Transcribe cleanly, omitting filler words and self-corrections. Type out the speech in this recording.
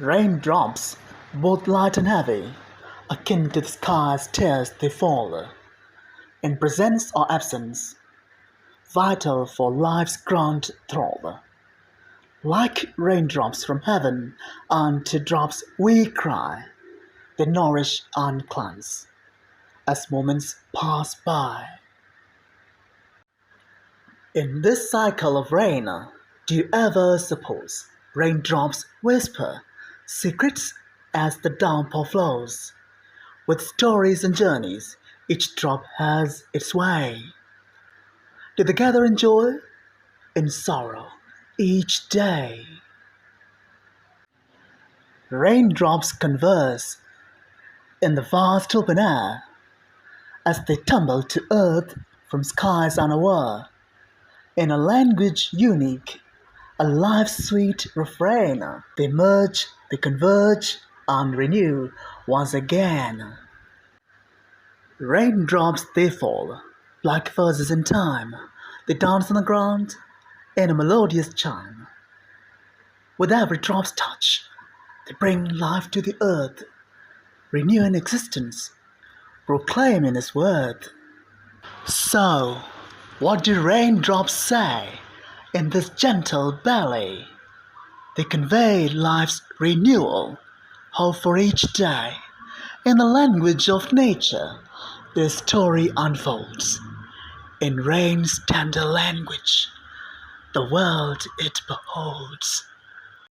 Raindrops, both light and heavy, akin to the sky's tears they fall, in presence or absence, vital for life's grand throb. Like raindrops from heaven, unto drops we cry, they nourish and cleanse, as moments pass by. In this cycle of rain, do you ever suppose raindrops whisper secrets as the downpour flows? With stories and journeys, each drop has its way. Do they gather in joy, in sorrow, each day? Raindrops converse in the vast open air as they tumble to earth from skies unaware. In a language unique, a life's sweet refrain, they merge, they converge, and renew once again. Raindrops they fall, like verses in time, they dance on the ground in a melodious chime. With every drop's touch, they bring life to the earth, renewing existence, proclaiming its worth. So, what do raindrops say in this gentle ballet? They convey life's renewal, hope for each day. In the language of nature, their story unfolds. In rain's tender language, the world it beholds.